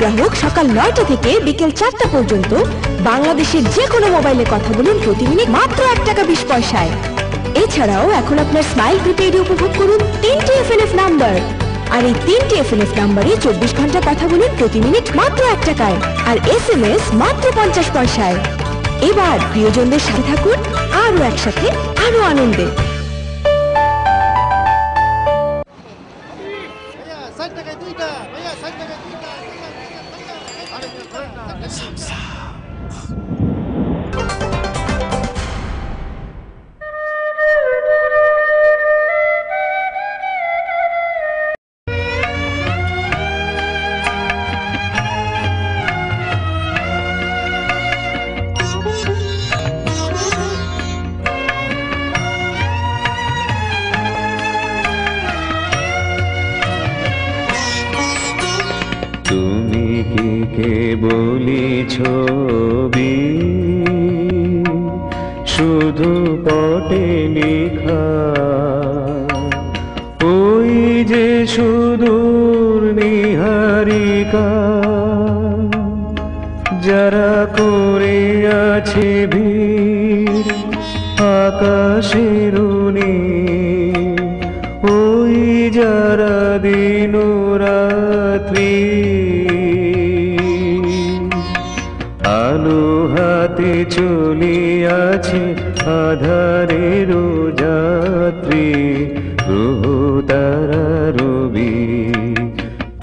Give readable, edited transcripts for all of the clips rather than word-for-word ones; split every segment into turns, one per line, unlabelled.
গ্রাহক সকাল 9টা থেকে বিকেল 4টা পর্যন্ত বাংলাদেশের যে কোনো মোবাইলে কথা বলুন প্রতি মিনিট মাত্র 1 টাকা 20 পয়সায়। এছাড়াও এখন আপনার স্মাইল প্রিপেইডে উপভোগ করুন 3টি এফএনএফ নাম্বার। আর এই 3টি এফএনএফ নাম্বারে 24 ঘন্টা কথা বলুন প্রতি মিনিট মাত্র 1 টাকায়, আর এসএমএস মাত্র 50 পয়সায়। এবার প্রিয়জনদের সাথে থাকুন আরো একসাথে আরো আনন্দে।
তুমি কি কেবলি ছবি শুধু পটে লেখা, ওই যে সুদূর নিহারিকা যারা করে আছে ভিড় আকাশের নীল, ওই যারা দিন রাত্রি আলো হাতে চলিয়াছে আধারের যাত্রী গ্রহ তারা রবি।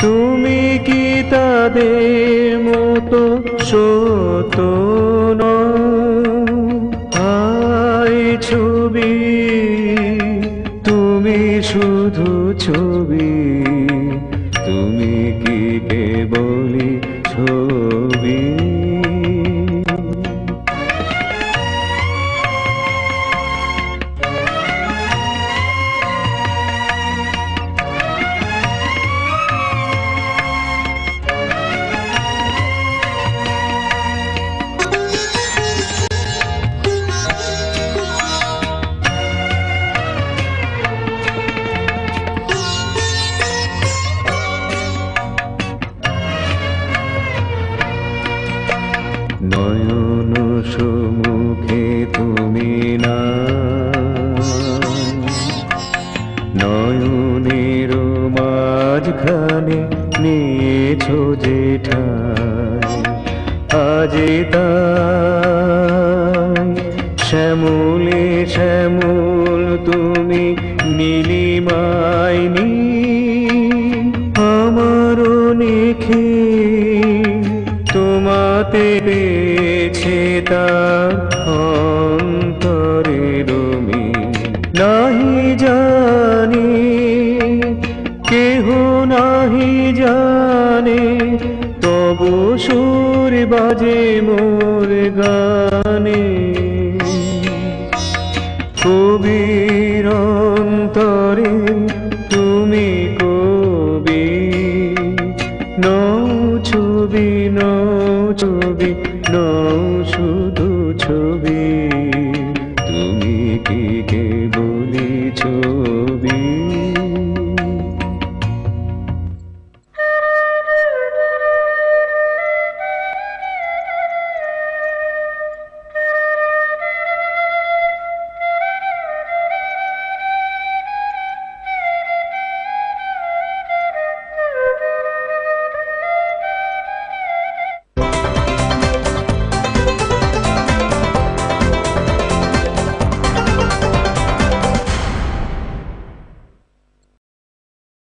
তুমি কি তাদের মতো সত্য নয় ছবি, তুমি শুধু ছবি, তুমি কি কেবলি ছবি। নয়ন সম্মুখে তুমি না, নয়নের মাঝখানে নিয়েছো যে ঠাই, আজ তাই শ্যামলে শ্যামল তুমি নীলিমায় নী আমারও নিখে তোমাতে পেয়েছে তার অন্তরের মিল। নাহি জানি কেহ নাহি জানে, তবু সুর বাজে মোর গানে। কবির অন্তরে তুমি কবি, নও ছবি নও ছবি নও